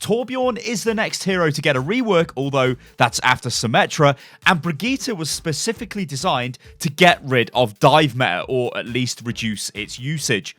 Torbjorn is the next hero to get a rework, although that's after Symmetra, and Brigitte was specifically designed to get rid of dive meta, or at least reduce its usage.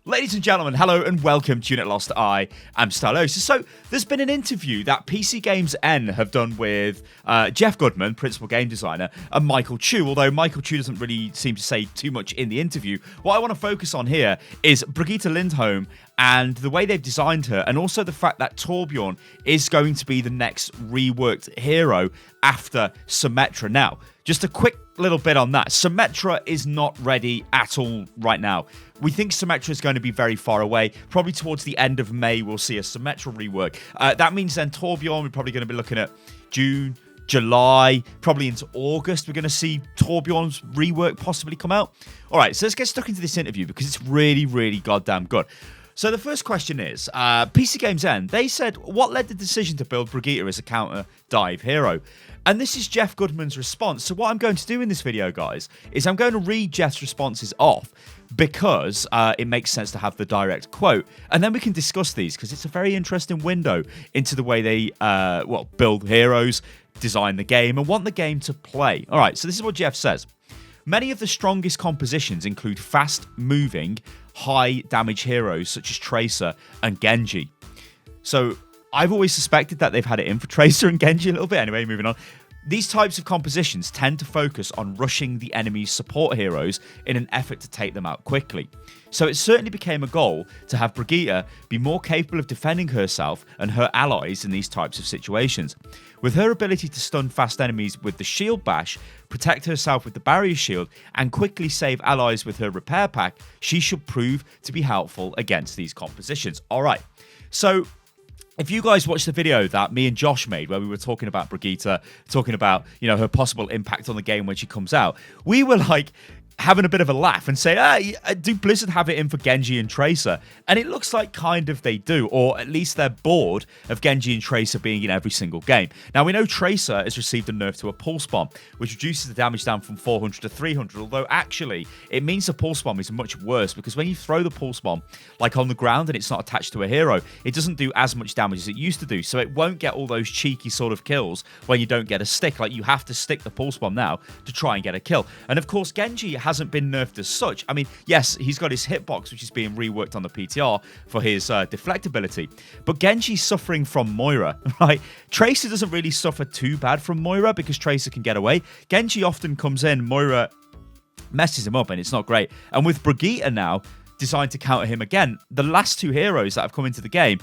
Ladies and gentlemen, hello and welcome to Unit Lost. I am Stylosa. So, there's been an interview that PC Games N have done with Jeff Goodman, principal game designer, and Michael Chu, although Michael Chu doesn't really seem to say too much in the interview. What I want to focus on here is Brigitte Lindholm and the way they've designed her, and also the fact that Torbjorn is going to be the next reworked hero after Symmetra. Now, just a quick little bit on that. Symmetra is not ready at all right now. We think Symmetra is going to be very far away. Probably towards the end of May, we'll see a Symmetra rework. That means then Torbjorn, we're probably going to be looking at June, July, probably into August. We're going to see Torbjorn's rework possibly come out. All right, so let's get stuck into this interview because it's really, really goddamn good. So the first question is, PC Games N, they said, what led the decision to build Brigitte as a counter dive hero? And this is Jeff Goodman's response. So what I'm going to do in this video, guys, is I'm going to read Jeff's responses off because it makes sense to have the direct quote. And then we can discuss these because it's a very interesting window into the way they, build heroes, design the game, and want the game to play. All right, so this is what Jeff says. Many of the strongest compositions include fast-moving, high-damage heroes such as Tracer and Genji. So I've always suspected that they've had it in for Tracer and Genji a little bit. Anyway, moving on. These types of compositions tend to focus on rushing the enemy's support heroes in an effort to take them out quickly. So it certainly became a goal to have Brigitte be more capable of defending herself and her allies in these types of situations. With her ability to stun fast enemies with the shield bash, protect herself with the barrier shield, and quickly save allies with her repair pack, she should prove to be helpful against these compositions. Alright, so if you guys watched the video that me and Josh made where we were talking about Brigitte, talking about, her possible impact on the game when she comes out, we were like having a bit of a laugh and say, do Blizzard have it in for Genji and Tracer? And it looks like kind of they do, or at least they're bored of Genji and Tracer being in every single game. Now, we know Tracer has received a nerf to a Pulse Bomb, which reduces the damage down from 400 to 300, although actually it means the Pulse Bomb is much worse because when you throw the Pulse Bomb like on the ground and it's not attached to a hero, it doesn't do as much damage as it used to do, so it won't get all those cheeky sort of kills when you don't get a stick. Like, you have to stick the Pulse Bomb now to try and get a kill. And of course, Genji hasn't been nerfed as such. I mean, yes, he's got his hitbox, which is being reworked on the PTR for his deflect ability, but Genji's suffering from Moira, right? Tracer doesn't really suffer too bad from Moira because Tracer can get away. Genji often comes in, Moira messes him up, and it's not great. And with Brigitte now designed to counter him again, the last two heroes that have come into the game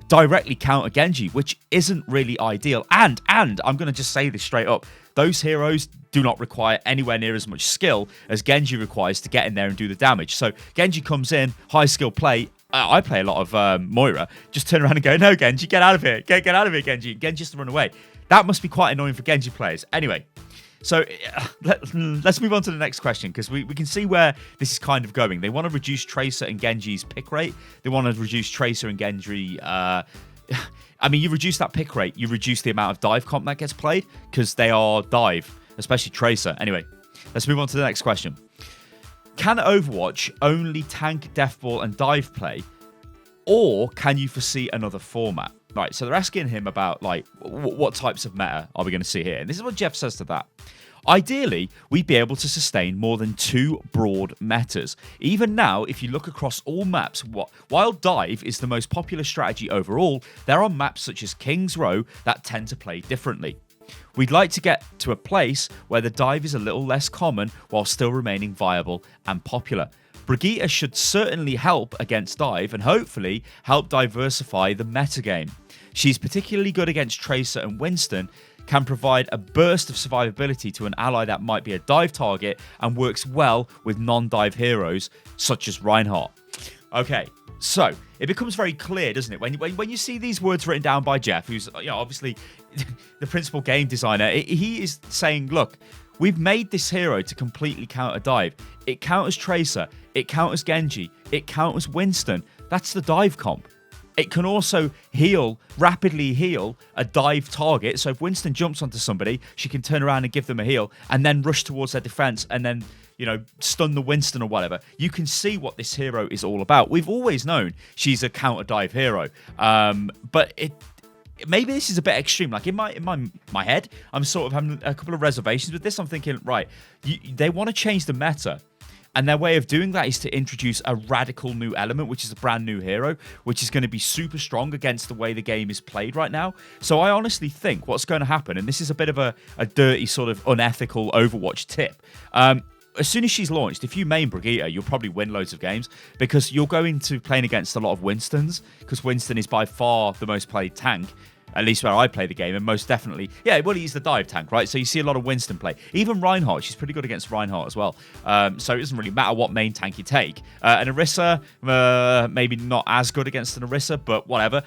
directly counter Genji, which isn't really ideal. And I'm going to just say this straight up, those heroes do not require anywhere near as much skill as Genji requires to get in there and do the damage. So Genji comes in, high skill play. I play a lot of Moira. Just turn around and go, no, Genji, get out of here. Get out of here, Genji. Genji has to run away. That must be quite annoying for Genji players. Anyway, so let's move on to the next question because we can see where this is kind of going. They want to reduce Tracer and Genji's pick rate. They want to reduce Tracer and Genji. I mean, you reduce that pick rate, you reduce the amount of dive comp that gets played because they are dive, especially Tracer. Anyway, let's move on to the next question. Can Overwatch only tank, deathball, and dive play, or can you foresee another format? Right, so they're asking him about, like, what types of meta are we going to see here? And this is what Jeff says to that. Ideally, we'd be able to sustain more than 2 broad metas. Even now, if you look across all maps, while dive is the most popular strategy overall, there are maps such as King's Row that tend to play differently. We'd like to get to a place where the dive is a little less common while still remaining viable and popular. Brigitte should certainly help against dive and hopefully help diversify the metagame. She's particularly good against Tracer and Winston, can provide a burst of survivability to an ally that might be a dive target, and works well with non-dive heroes such as Reinhardt. Okay, so it becomes very clear, doesn't it? When you see these words written down by Jeff, who's obviously the principal game designer, he is saying, look, we've made this hero to completely counter dive. It counters Tracer, it counters Genji, it counters Winston. That's the dive comp. It can also rapidly heal a dive target. So if Winston jumps onto somebody, she can turn around and give them a heal and then rush towards their defense and then, stun the Winston or whatever. You can see what this hero is all about. We've always known she's a counter dive hero. But maybe this is a bit extreme. Like in my head, I'm sort of having a couple of reservations with this. I'm thinking, right, they want to change the meta. And their way of doing that is to introduce a radical new element, which is a brand new hero, which is going to be super strong against the way the game is played right now. So I honestly think what's going to happen, and this is a bit of a dirty sort of unethical Overwatch tip. As soon as she's launched, if you main Brigitte, you'll probably win loads of games because you're going to playing against a lot of Winstons, because Winston is by far the most played tank. At least where I play the game, and most definitely, he's the dive tank, right? So you see a lot of Winston play. Even Reinhardt, she's pretty good against Reinhardt as well. So it doesn't really matter what main tank you take. And Orisa, maybe not as good against an Orisa, but whatever.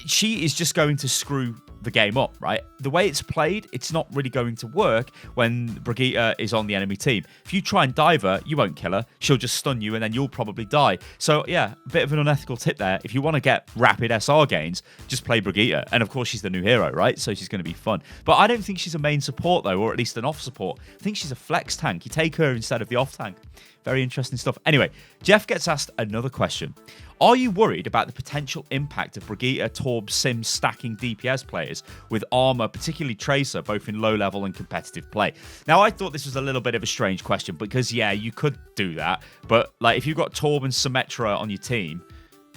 She is just going to screw the game up, right? The way it's played, it's not really going to work when Brigitte is on the enemy team. If you try and dive her, you won't kill her. She'll just stun you and then you'll probably die. So yeah, a bit of an unethical tip there. If you want to get rapid SR gains, just play Brigitte. And of course, she's the new hero, right? So she's going to be fun. But I don't think she's a main support though, or at least an off support. I think she's a flex tank. You take her instead of the off tank. Very interesting stuff. Anyway, Jeff gets asked another question. Are you worried about the potential impact of Brigitte, Torb, Sim stacking DPS players with armor, particularly Tracer, both in low level and competitive play? Now, I thought this was a little bit of a strange question because, you could do that. But like, if you've got Torb and Symmetra on your team,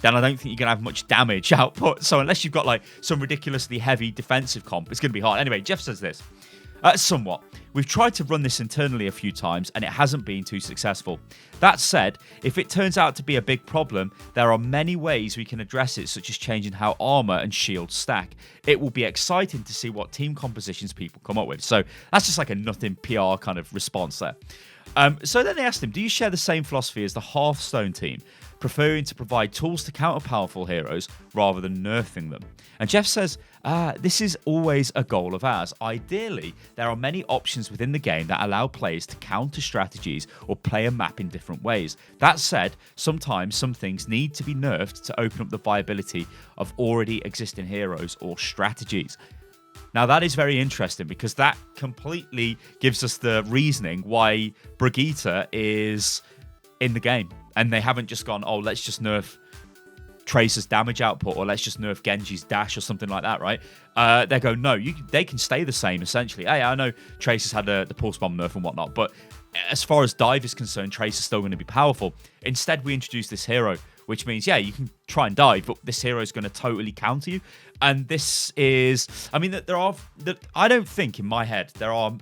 then I don't think you're going to have much damage output. So unless you've got like some ridiculously heavy defensive comp, it's going to be hard. Anyway, Jeff says this. Somewhat. We've tried to run this internally a few times and it hasn't been too successful. That said, if it turns out to be a big problem, there are many ways we can address it, such as changing how armor and shields stack. It will be exciting to see what team compositions people come up with. So that's just like a nothing PR kind of response there. So then they asked him, do you share the same philosophy as the Hearthstone team, preferring to provide tools to counter powerful heroes rather than nerfing them? And Jeff says, this is always a goal of ours. Ideally, there are many options within the game that allow players to counter strategies or play a map in different ways. That said, sometimes some things need to be nerfed to open up the viability of already existing heroes or strategies. Now, that is very interesting because that completely gives us the reasoning why Brigitte is in the game. And they haven't just gone, let's just nerf Tracer's damage output or let's just nerf Genji's dash or something like that, right? They go, no, they can stay the same, essentially. Hey, I know Tracer's had the pulse bomb nerf and whatnot, but as far as dive is concerned, Tracer's still going to be powerful. Instead, we introduce this hero, which means, you can try and dive, but this hero is going to totally counter you. And this is, I don't think in my head there are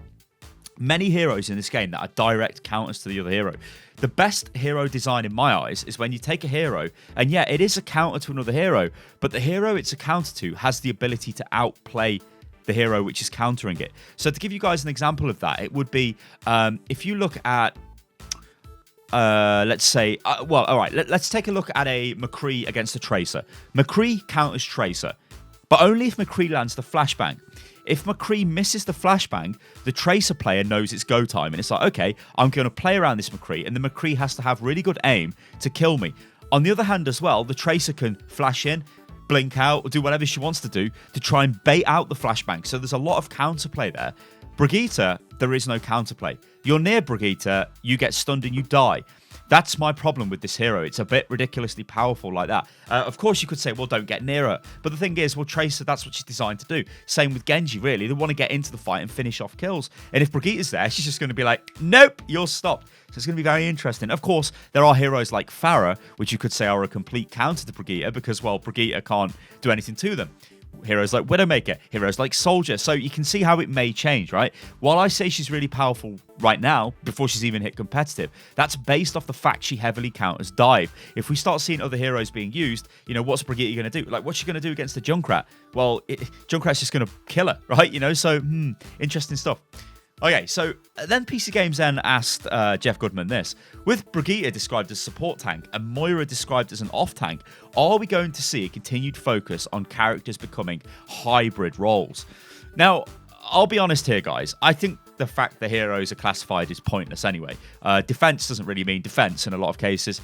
many heroes in this game that are direct counters to the other hero. The best hero design in my eyes is when you take a hero, and it is a counter to another hero, but the hero it's a counter to has the ability to outplay the hero which is countering it. So to give you guys an example of that, it would be if you look at let's say, let's take a look at a McCree against a Tracer. McCree counters Tracer, but only if McCree lands the flashbang. If McCree misses the flashbang, the Tracer player knows it's go time, and it's like, okay, I'm going to play around this McCree, and the McCree has to have really good aim to kill me. On the other hand as well, the Tracer can flash in, blink out, or do whatever she wants to do to try and bait out the flashbang. So there's a lot of counterplay there. Brigitte, there is no counterplay. You're near Brigitte, you get stunned and you die. That's my problem with this hero. It's a bit ridiculously powerful like that. Of course, you could say, well, don't get near her. But the thing is, Tracer, that's what she's designed to do. Same with Genji, really. They want to get into the fight and finish off kills. And if Brigitte's there, she's just going to be like, nope, you're stopped. So it's going to be very interesting. Of course, there are heroes like Pharah, which you could say are a complete counter to Brigitte because, Brigitte can't do anything to them. Heroes like Widowmaker, heroes like Soldier. So you can see how it may change, right? While I say she's really powerful right now, before she's even hit competitive, that's based off the fact she heavily counters dive. If we start seeing other heroes being used, what's Brigitte going to do? Like, what's she going to do against the Junkrat? Well, Junkrat's just going to kill her, right? So, interesting stuff. Okay, so then PC Games then asked Jeff Goodman this. With Brigitte described as support tank and Moira described as an off tank, are we going to see a continued focus on characters becoming hybrid roles? Now, I'll be honest here, guys. I think the fact the heroes are classified is pointless anyway. Defense doesn't really mean defense in a lot of cases.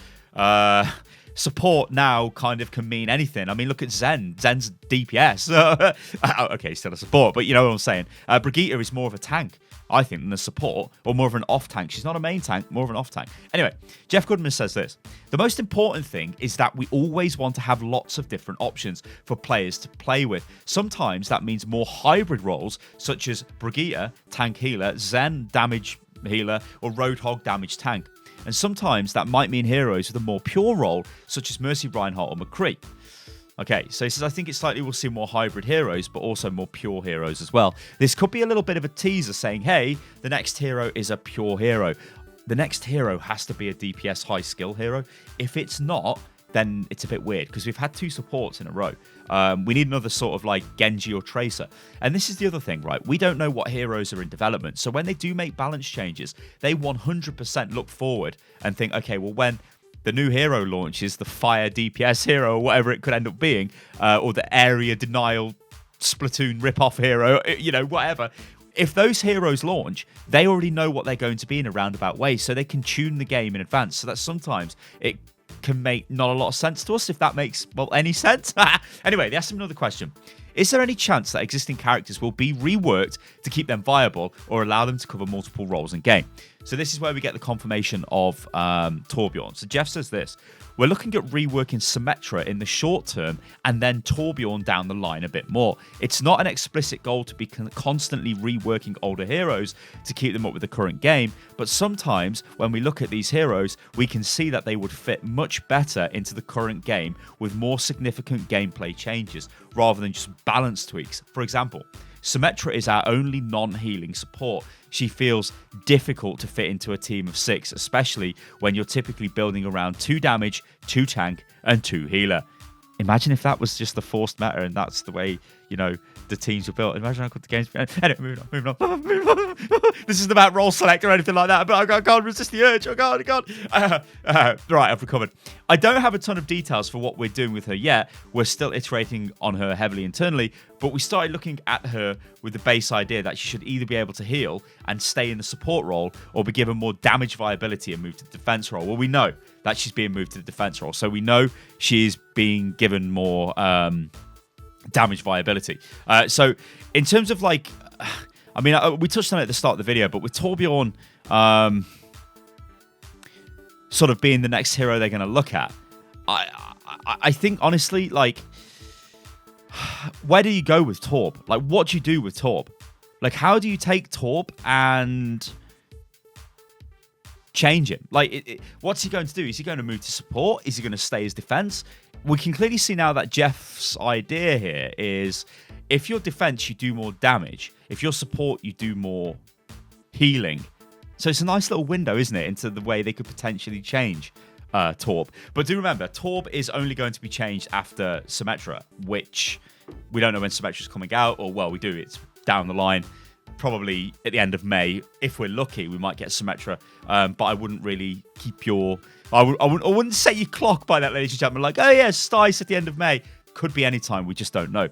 support now kind of can mean anything. I mean, look at Zen. Zen's DPS. Okay, still a support, but you know what I'm saying. Brigitte is more of a tank, I think, than a support, or more of an off tank. She's not a main tank, more of an off tank. Anyway, Jeff Goodman says this: the most important thing is that we always want to have lots of different options for players to play with. Sometimes that means more hybrid roles, such as Brigitte, tank healer, Zen, damage healer, or Roadhog, damage tank. And sometimes that might mean heroes with a more pure role, such as Mercy, Reinhardt, or McCree. Okay, so he says, I think it's likely we'll see more hybrid heroes, but also more pure heroes as well. This could be a little bit of a teaser saying, hey, the next hero is a pure hero. The next hero has to be a DPS high skill hero. If it's not, then it's a bit weird, because we've had 2 supports in a row. We need another sort of like Genji or Tracer. And this is the other thing, right? We don't know what heroes are in development. So when they do make balance changes, they 100% look forward and think, okay, well, when the new hero launches, the fire DPS hero or whatever it could end up being, or the area denial Splatoon rip-off hero, you know, whatever. If those heroes launch, they already know what they're going to be in a roundabout way, so they can tune the game in advance. So that sometimes it can make not a lot of sense to us, if that makes, well, any sense. Anyway, they asked him another question. Is there any chance that existing characters will be reworked to keep them viable or allow them to cover multiple roles in game? So this is where we get the confirmation of Torbjorn. So Jeff says this: we're looking at reworking Symmetra in the short term and then Torbjorn down the line a bit more. It's not an explicit goal to be constantly reworking older heroes to keep them up with the current game, but sometimes when we look at these heroes, we can see that they would fit much better into the current game with more significant gameplay changes rather than just balance tweaks. For example, Symmetra is our only non-healing support. She feels difficult to fit into a team of 6, especially when you're typically building around 2 damage, 2 tank, and 2 healer. Imagine if that was just the forced meta and that's the way, you know, the teams were built. Imagine how good the game's been. Anyway, moving on. This isn't about role select or anything like that, but I can't resist the urge. Oh, God. Right, I've recovered. I don't have a ton of details for what we're doing with her yet. We're still iterating on her heavily internally, but we started looking at her with the base idea that she should either be able to heal and stay in the support role or be given more damage viability and move to the defense role. Well, we know that she's being moved to the defense role, so we know she's being given more damage viability. So in terms of like, I mean, we touched on it at the start of the video, but with Torbjorn sort of being the next hero they're going to look at, I think honestly, like, where do you go with Torb? Like, what do you do with Torb? Like, how do you take Torb and change him? Like, what's he going to do? Is he going to move to support? Is he going to stay as defense? We can clearly see now that Jeff's idea here is if you're defense, you do more damage. If you're support, you do more healing. So it's a nice little window, isn't it, into the way they could potentially change Torb. But do remember, Torb is only going to be changed after Symmetra, which we don't know when Symmetra's coming out, or, well, we do. It's down the line. Probably at the end of May. If we're lucky, we might get Symmetra. But I wouldn't really keep your... I wouldn't set your clock by that, ladies and gentlemen. Like, oh, yeah, Stylosa at the end of May. Could be any time. We just don't know.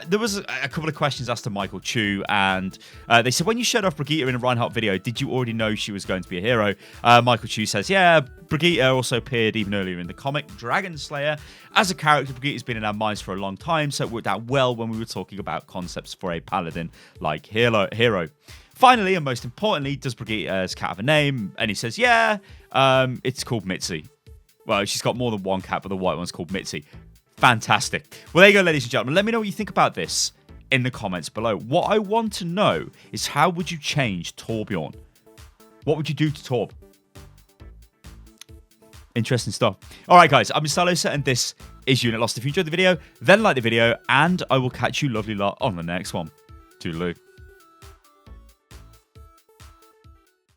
There was a couple of questions asked to Michael Chu, and they said, when you showed off Brigitte in a Reinhardt video, did you already know she was going to be a hero? Michael Chu says, yeah, Brigitte also appeared even earlier in the comic Dragon Slayer. As a character, Brigitte has been in our minds for a long time, so it worked out well when we were talking about concepts for a paladin-like hero. Finally, and most importantly, does Brigitte's cat have a name? And he says, yeah, it's called Mitzi. Well, she's got more than one cat, but the white one's called Mitzi. Fantastic. Well, there you go, ladies and gentlemen. Let me know what you think about this in the comments below. What I want to know is, how would you change Torbjorn? What would you do to Torb? Interesting stuff. All right, guys, I'm Stylosa, and this is Unit Lost. If you enjoyed the video, then like the video, and I will catch you lovely lot on the next one. Toodaloo.